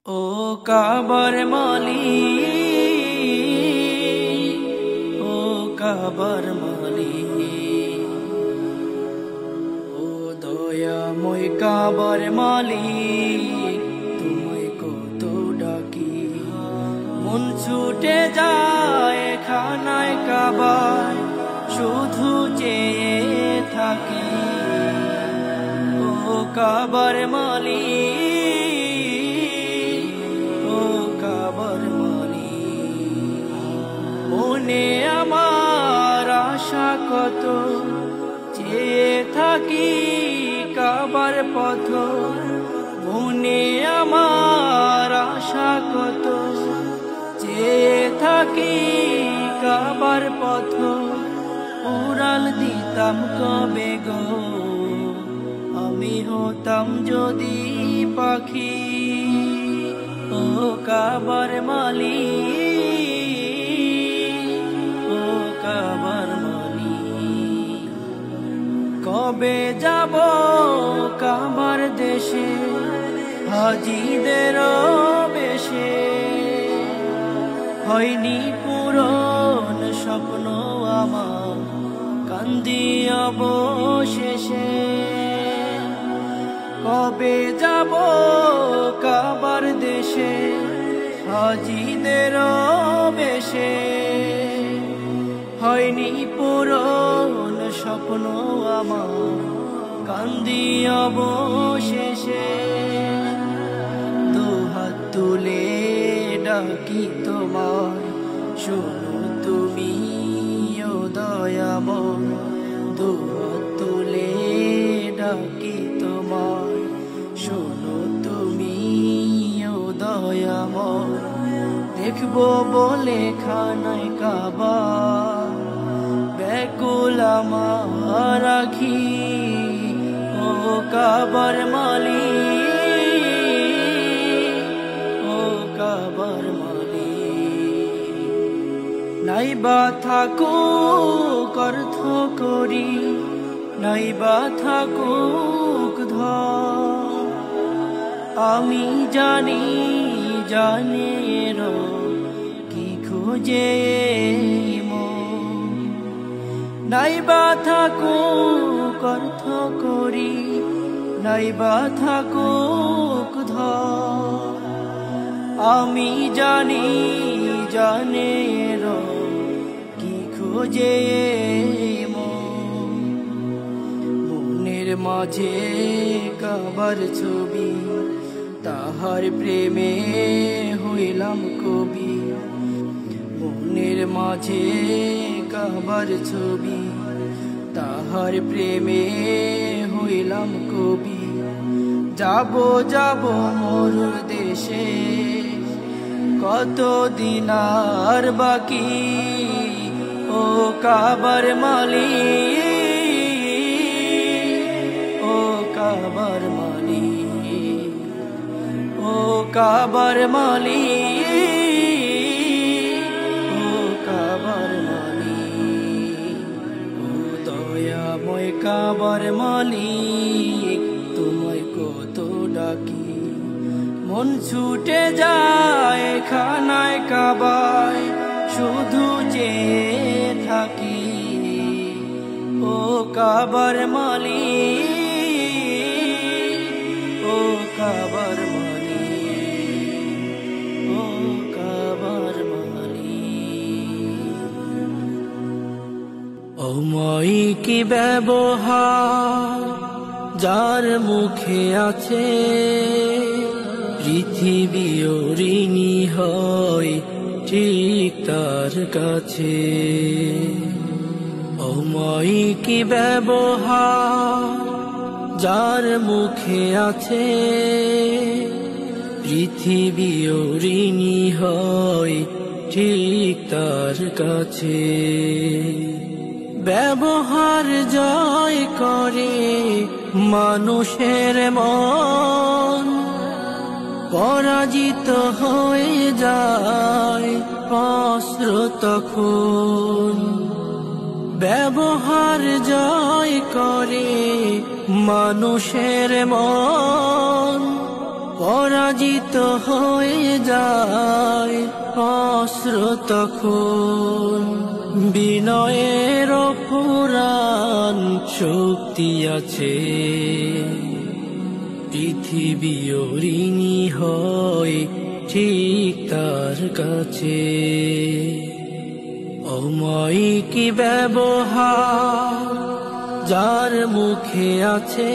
ও কাবার মালিক, ও কাবার মালিক, ও দয়াময় কাবার মালিক, তোমায় কত ডাকি, মন ছুটে যায় খানায় কাবায়, শুধু চেয়ে থাকি। ও কাবার মালিক, মনে আমার আশা কত, চেয়ে থাকি কাবার পথ। মনে আমার আশা কত, চেয়ে থাকি কাবার পথ। উড়াল দিতাম কবে গো, আমি হতাম যদি পাখি। ও কাবার মালিক, কাবার মালিক, কবে যাব কাবার দেশে, হাজিদের বেশে। হয়নি পূরণ স্বপ্ন আমার, কান্দি অবশেষে। কবে যাব কাবার দেশে, হাজিদের বেশে। হয়নি পূরণ স্বপ্ন আমার, কান্দি অবশেষে। দুহাত তুলে ডাকি তোমার, শোনো তুমি ও দয়াময়। দুহাত তুলে ডাকি তোমার, শোনো তুমি ও দয়াময়। দেখবো বলে খানায় কাবা, ব্যাকুল আমার আখি। ও কাবার মালিক, ও কাবার মালিক, নাইবা থাকুক অর্থ করি, নাইবা থাকুক ধন। আমি জানি জানের কি খোঁজে মন। নাইবা থাকুক অর্থ করি, নাইবা থাকুক ধন। আমি জানি জানের কি খোঁজে মন। মনের মাঝে কাবার ছবি, তাহার প্রেমে হইলাম কবি। মনের মাঝে কাবার ছবি, তাহার প্রেমে হইলাম কবি। যাব যাব মোর দেশে, কত দিন আর বাকি। ও কাবার মালিক, ও কাবার মালিক, ও কাবার মালিক, ও কাবার মালিক, ও দয়াময় কাবার মালিক, তোমায় কত ডাকি, মন ছুটে যায় খানায় কাবায়, শুধু চেয়ে থাকি। ও কাবার মালিক, ও কাবার মালিক, ও কাবার মালিক। ও মই কি ব্যবহার যার মুখে আছে, পৃথিবী ঋণী হয় ঠিক তার কাছে। ও মই কি ব্যবহার যার মুখে আছে, পৃথিবী ঋণী হয় ঠিক তার কাছে। ব্যবহার জয় করে মানুষের মন, পরাজিত হয়ে যায় অস্ত্র তখন। ব্যবহার জয় করে মানুষের মন, পরাজিত হয়ে যায় অস্ত্র তখন, বিনয়ের পুরাণ শক্তি আছে। পৃথিবী ঋণী হয় ঠিক তার কাছে। অমায়িক ব্যবহার যার মুখে আছে,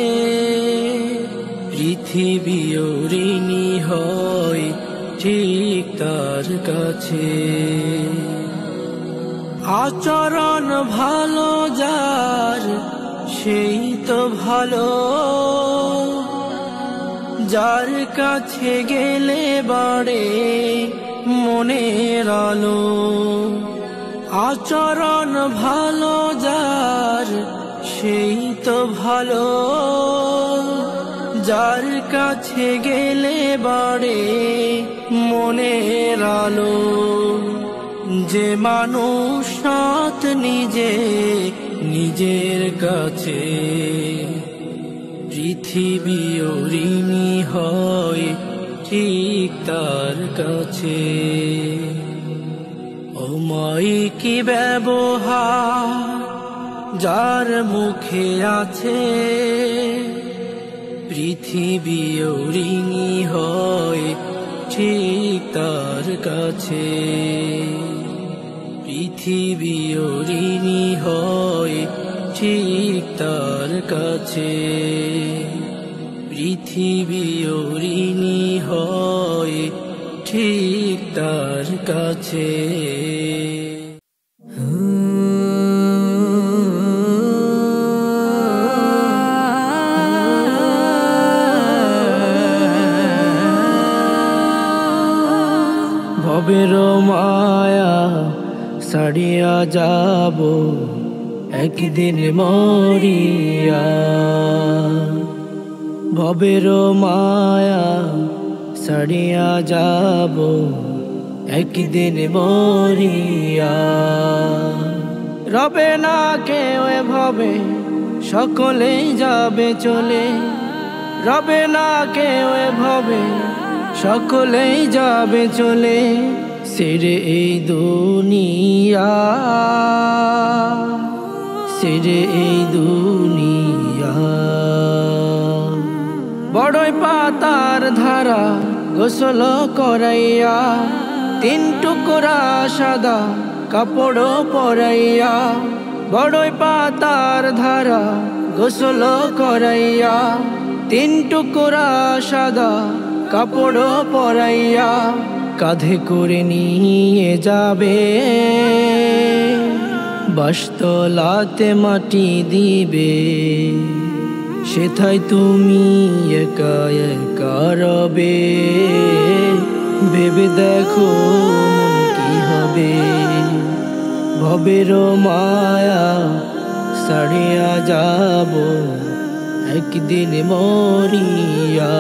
পৃথিবী ঋণী হয় ঠিক তার কাছে। আচরণ ভালো যার সেই তো ভালো, যার কাছে গেলে বাড়ে মনের আলো। আচরণ ভালো যার সেই তো ভালো, যার কাছে গেলে বাড়ে মনের আলো। যে মানুষ সৎ নিজের কাছে, পৃথিবী ঋণী হয় ঠিক তার কাছে। অমায়িক ব্যবহার যার মুখে আছে, পৃথিবী ঋণী হয় ঠিক তার কাছে। পৃথিবী ঋণী হয় ঠিক তার কাছে। পৃথিবী ঋণী হয় ঠিক তার কাছে। ভবের মায়া ছাড়িয়া যাব একদিন মরিয়া। ভবের মায়া ছাড়িয়া যাব একদিন মরিয়া। রবে না কেউ ভবে সকলেই যাবে চলে, রবে না কেউ ভবে সকলেই যাবে চলে। ছেড়ে এই দুনিয়া, ছেড়ে এই দুনিয়া। বড়ই পাতার ধারা গোসল করাইয়া, 3 টুকরা সাদা কাপড় পরাইয়া। বড়ই পাতার ধারা গোসল করাইয়া, 3 টুকরা সাদা কাপড় পরাইয়া। কাঁধে করে নিয়ে যাবে, বাসতলাতে মাটি দিবে। সেথায় তুমি একা একা রবে, ভেবে দেখো মন কি হবে। ভবের মায়া ছাড়িয়া যাব একদিন মরিয়া।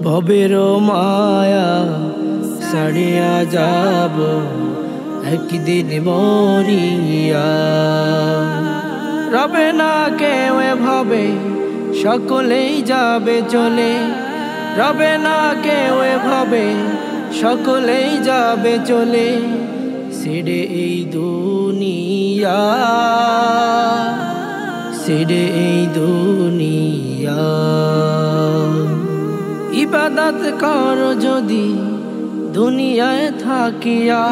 ভবের মায়া ছাড়িয়া যাব একদিন মরিয়া। রবে না কেউ ভাবে সকলেই যাবে চলে, রবে না কেউ ভাবে সকলেই যাবে চলে। ছেড়ে এই দুনিয়া, ছেড়ে এই দুনিয়া। ইবাদত কর যদি দুনিয়ায় থাকিয়া,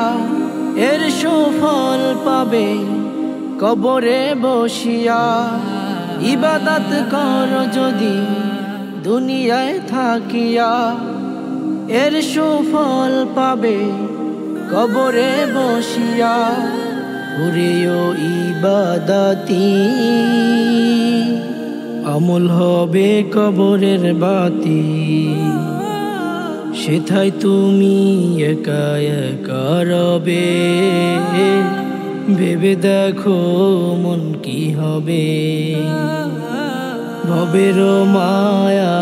এর সুফল পাবে কবরে বসিয়া। ইবাদত কর যদি দুনিয়ায় থাকিয়া, এর সুফল পাবে কবরে বসিয়া। ওরেও ইবাদতি আমল হবে কবরের বাতি। সেথায় তুমি একা একা রবে, ভেবে দেখো মন কি হবে। ভবের মায়া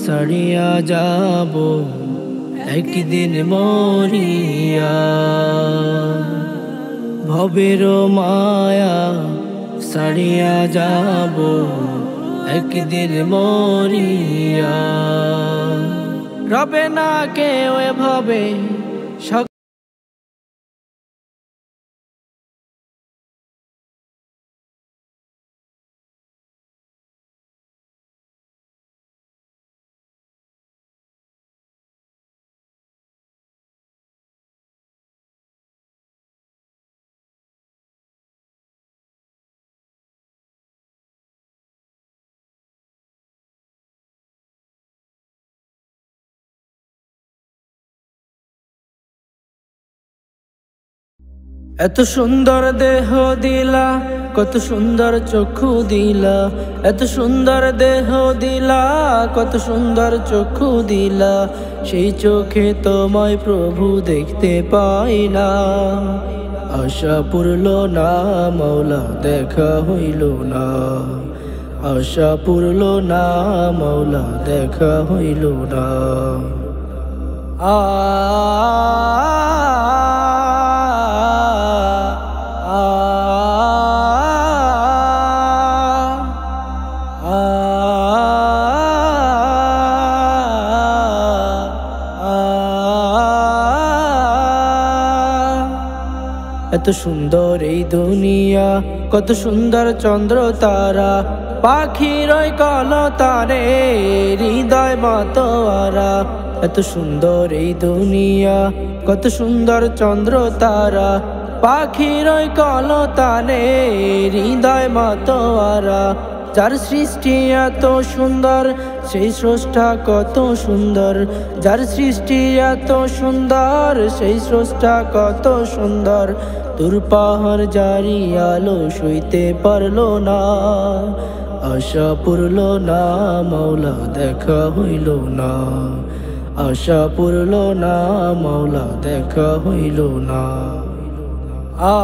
ছাড়িয়া যাব একদিন মরিয়া। ভবের মায়া ছাড়িয়া যাব একদিন মরিয়া। রবে না কেউ এভাবে এত সুন্দর দেহ দিলা, কত সুন্দর চক্ষু দিলা, এত সুন্দর দেহ দিলা, কত সুন্দর চক্ষু দিলা, সেই চোখে তোমায় প্রভু দেখতে পাই না। আশা পুরল না মৌলা, দেখা হইল না। আশা পুরল না মৌলা, দেখা হইল না। আ এত সুন্দর এই দুনিয়া, কত সুন্দর চন্দ্র তারা, পাখির কলতারে হৃদয় মাতোয়ারা। এত সুন্দর এই দুনিয়া, কত সুন্দর চন্দ্র তারা, পাখির কলতারে হৃদয় মাতোয়ারা। যার সৃষ্টি এত সুন্দর, সেই স্রষ্টা কত সুন্দর। যার সৃষ্টি এত সুন্দর, সেই স্রষ্টা কত সুন্দর। তোর পাহাড় জারি আলো সইতে পারলো না। আশা পুরল না মৌলা, দেখা হইল না। আশা পুরল না মৌলা, দেখা হইল না। আ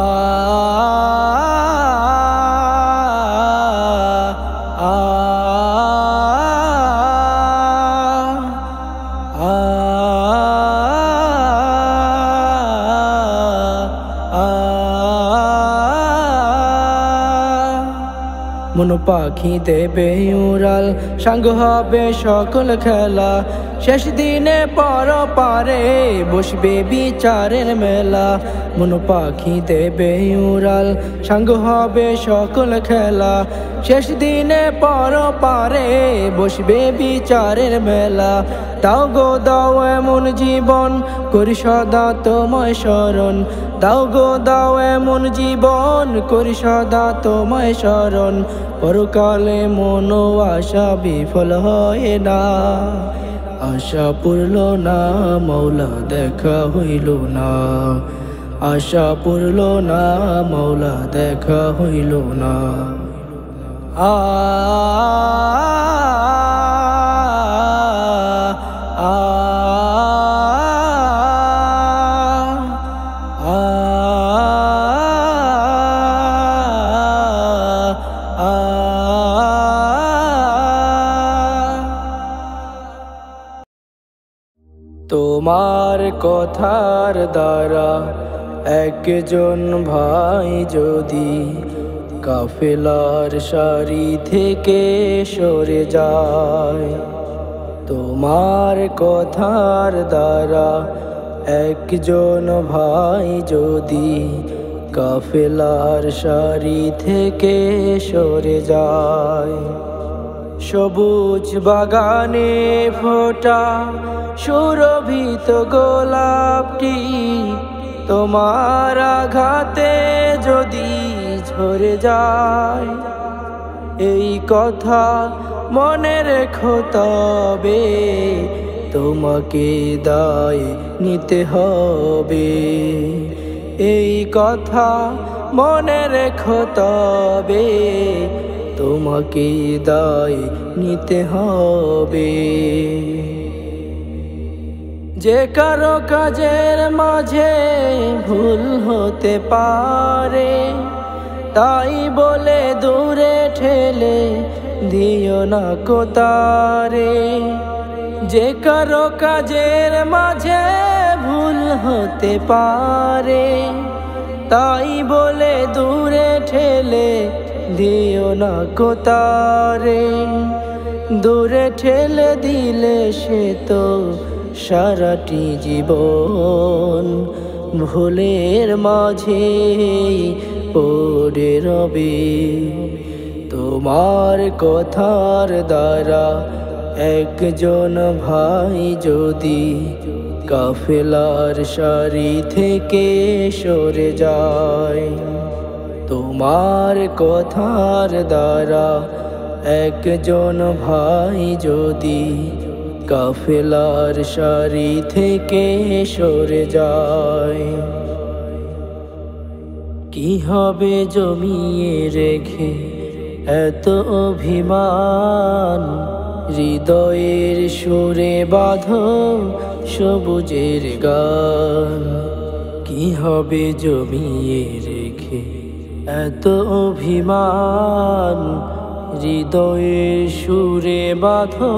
মন পাখি দেবে উড়াল, সাঙ্গ হবে সকল খেলা। শেষ দিনে পর পারে বসবে বিচারের মেলা। মন পাখি দেবে উড়াল, সাঙ্গ হবে সকল খেলা। শেষ দিনে পর পারে বসবে বিচারের মেলা। দাও গো দাও এমন জীবন, করি সদা তোমায় স্মরণ। দাও গো দাও এমন জীবন, করি সদা তোমায় স্মরণ। পরকালে মন আশা বিফল হয় না। আশা পুরল না মৌলা, দেখা হইল না। আশা পুরল না মৌলা, দেখা হইল না। আ তোমার কথার দ্বারা একজন ভাই যদি কাফেলার সারি থেকে সরে যায়, তোমার কথার দ্বারা একজন ভাই যদি কাফেলার সারি থেকে সরে যায়, সবুজ বাগানে ফোটা সুরভিত গোলাপটি তোমার আঘাতে যদি ঝরে যায়, এই কথা মনে রেখো তবে তোমাকে দায় নিতে হবে। এই কথা মনে রেখো তবে তোমাকে দায় নিতে হবে। যে কারো কাজের মাঝে ভুল হতে পারে, তাই বলে দূরে ঠেলে দিও না কোতারে। যে কারো কাজের মাঝে ভুল হতে পারে, তাই বলে দূরে ঠেলে দিও না কোতারে। দূরে ঠেলে দিলে সে তো সারাটি জীবন ভুলের মাঝে পড়ে রবে। তোমার কথার দ্বারা একজন ভাই যদি কাফেলার সারি থেকে সরে যায়, তোমার কথার দ্বারা একজন ভাই যদি কাফেলার সারি থেকে সরে যায়, কি হবে জমিয়ে রেখে এত অভিমান? হৃদয়ের সুরে বাঁধো সবুজের গান। কি হবে জমিয়ে রেখে এত অভিমান? হৃদয়ের সুরে বাঁধো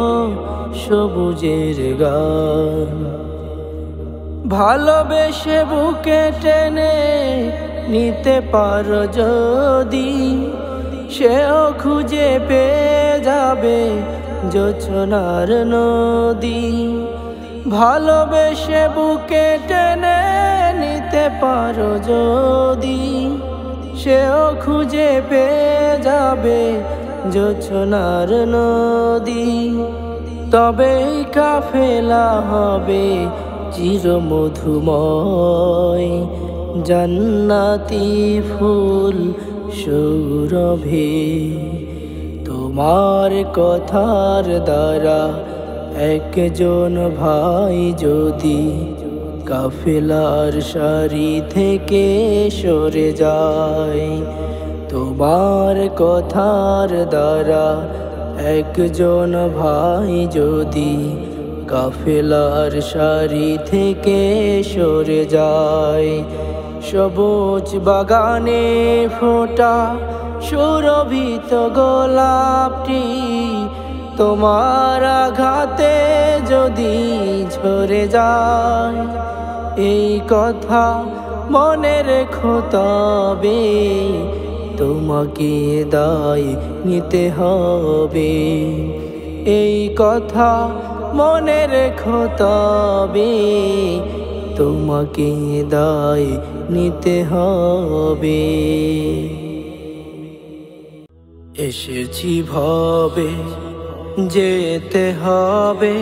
সবুজের গান। ভালোবেসে বুকে টেনে নিতে পারো যদি, সেও খুঁজে পেয়ে যাবে জোছনার নদী। ভালোবেসে বুকে টেনে নিতে পারো যদি, সেও খুঁজে পেয়ে যাবে জোছনার নদী। তবেই কাফেলা হবে চিরমধুময়, জান্নাতি ফুল সৌরভে। তোমার কথার দ্বারা একজন ভাই যদি কাফেলার সারি থেকে সরে যায়, তোমার কথার দ্বারা একজন ভাই যদি কাফেলার সারি থেকে সরে যায়, সবুজ বাগানে ফোটা সুরভিত গোলাপটি তোমার আঘাতে যদি ঝরে যায়, এই কথা মনে রেখো তবে তোমাকে দায় নিতে হবে। এই কথা মনে রেখো তবে তোমাকে দায় নিতে হবে। এসেছি ভবে যেতে হবে,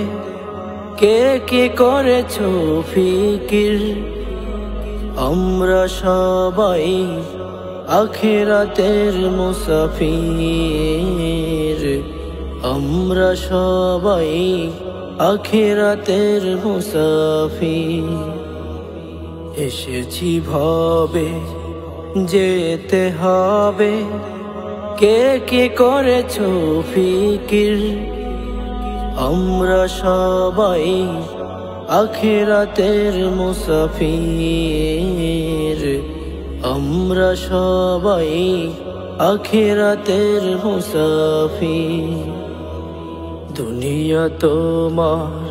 কে কে করেছো ফিকির? আমরা সবাই আখিরাতের মুসাফির, আমরা সবাই আখিরাতের মুসাফির। এসেছি ভবে যেতে হবে, কে কে করেছো ফিকির? আমরা সবাই আখিরাতের মুসাফির, আমরা সবাই আখিরাতের মুসাফির। দুনিয়া তোমার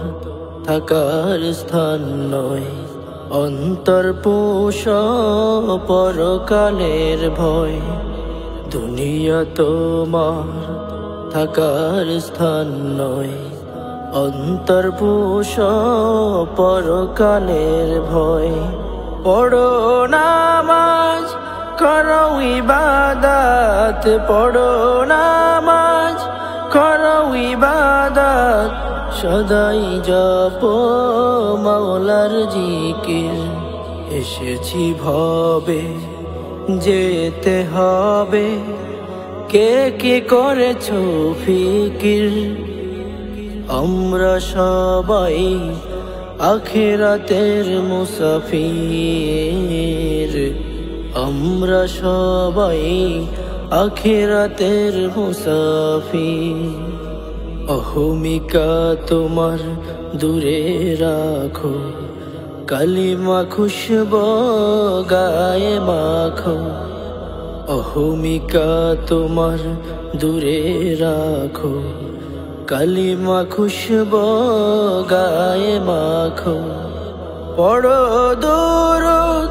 থাকার স্থান নয়, অন্তর পোষ পরকালের ভয়। দুনিয়া তোমার থাকার স্থান নয়, অন্তর পোষ পরকালের ভয়। পড়ো নামাজ করো ইবাদত, পড়ো নামাজ করো ইবাদত, সদাই জপো মাওলার জিকির। এসেছি ভবে যেতে হবে, কে কে করেছো ফিকির? আমরা সবাই আখিরাতের মুসাফির, আমরা সবাই আখিরাতের মুসাফির। অহমিকা তোমার দূরে রাখো, কালিমা খুশবু গায়ে মাখো। অহমিকা তোমার দূরে রাখো, কালিমা খুশবু গায়ে মাখো। পড়ো দুরূদ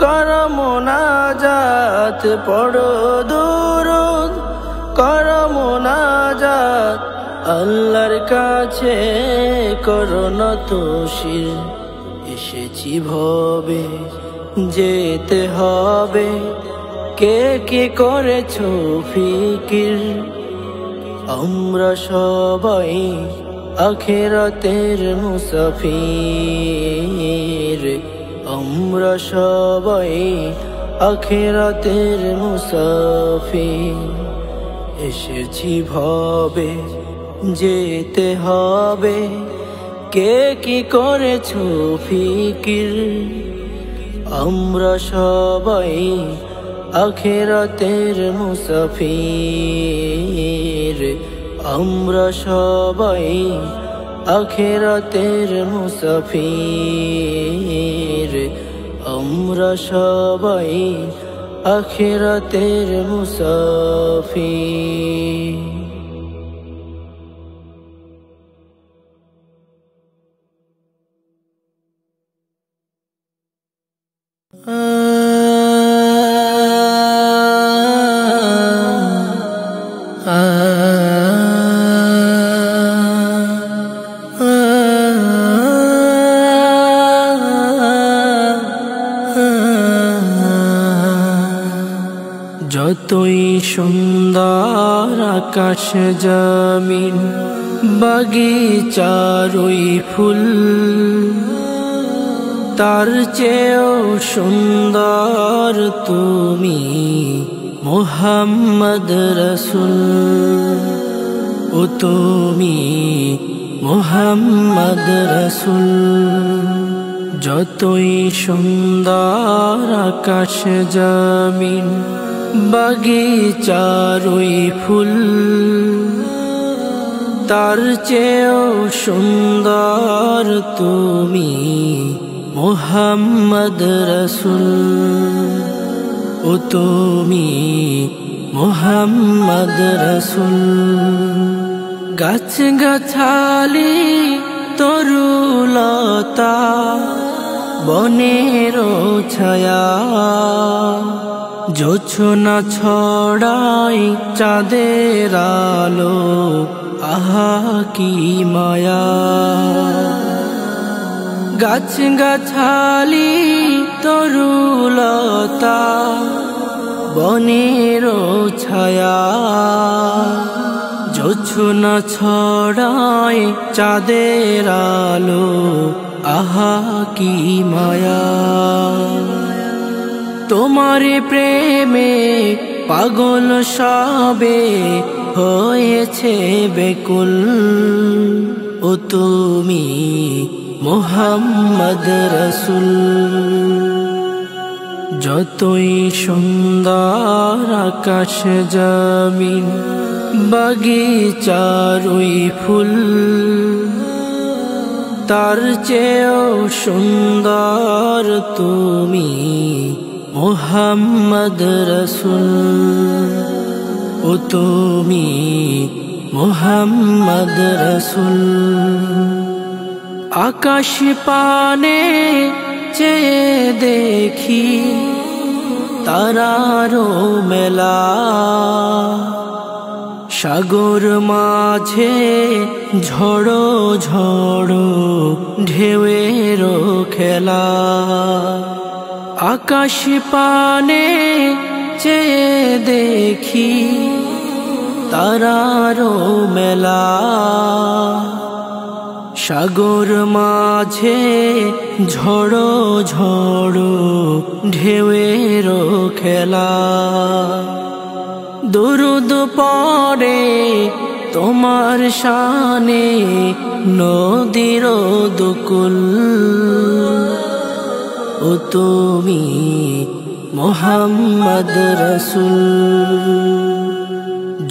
করো মুনাজাত, পড়ো দুরূদ মোনাজাত আল্লাহর কাছে করোনত শির এসেছি ভবে যেতে হবে কে কি করেছো ফিকির আমরা সবাই আখিরাতের মুসাফির আমরা সবাই আখিরাতের মুসাফির এসেছি ভবে যেতে হবে কে কি করেছো ফিকির আমরা সবাই আখিরাতের মুসাফির আমরা সবাই আখিরাতের মুসাফির আমরা সবাই আখিরাতের মুসাফির যতই সুন্দর আকাশ জমিন বাগিচার ওই ফুল তার চেয়েও সুন্দর তুমি মুহাম্মদ রাসূল ও তুমি মুহাম্মদ রাসূল যতই সুন্দর আকাশ জমিন বাগিচার ওই ফুল তার চেয়েও সুন্দর তুমি মুহাম্মদ রাসূল ও তুমি মুহাম্মদ রাসূল গাছ গাছালি তরুলতা বনের ছায়া জোছনা ছড়াই চাঁদের আলো আহা কি মায়া গাছ গাছালি তরুলতা বনের ছায়া জোছনা ছড়াই চাঁদের আলো আহা কি মায়া তোমার প্রেমে পাগল সবে হয়েছে বেকুল ও তুমি মুহাম্মদ রাসূল যতই সুন্দর আকাশ জমিন বাগিচার ওই ফুল তার চেয়েও সুন্দর তুমি মুহাম্মদ রাসূল ও তুমি মুহাম্মদ রাসূল আকাশ পানে চেয়ে দেখি তারারও মেলা সাগর মাঝে ঝড়ো ঝড়ো ঢেউয়েরও খেলা আকাশ পানে চেয়ে দেখি তারারও মেলা সাগর মাঝে ঝড়ো ঝড়ো ঢেউয়েরও খেলা দুরুদ পড়ে তোমার শানে নদীর দুকুল ও তুমি মুহাম্মদ রাসূল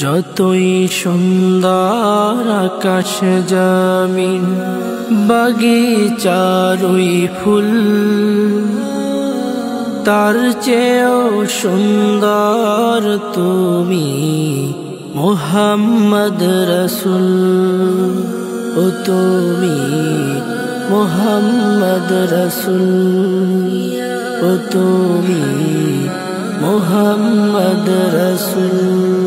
যতই সুন্দর আকাশ জমিন বাগিচার ওই ফুল তার চেয়েও সুন্দর তুমি মুহাম্মদ রাসূল ও তুমি মুহাম্মদ রাসূল ও তুমি মুহাম্মদ রাসূল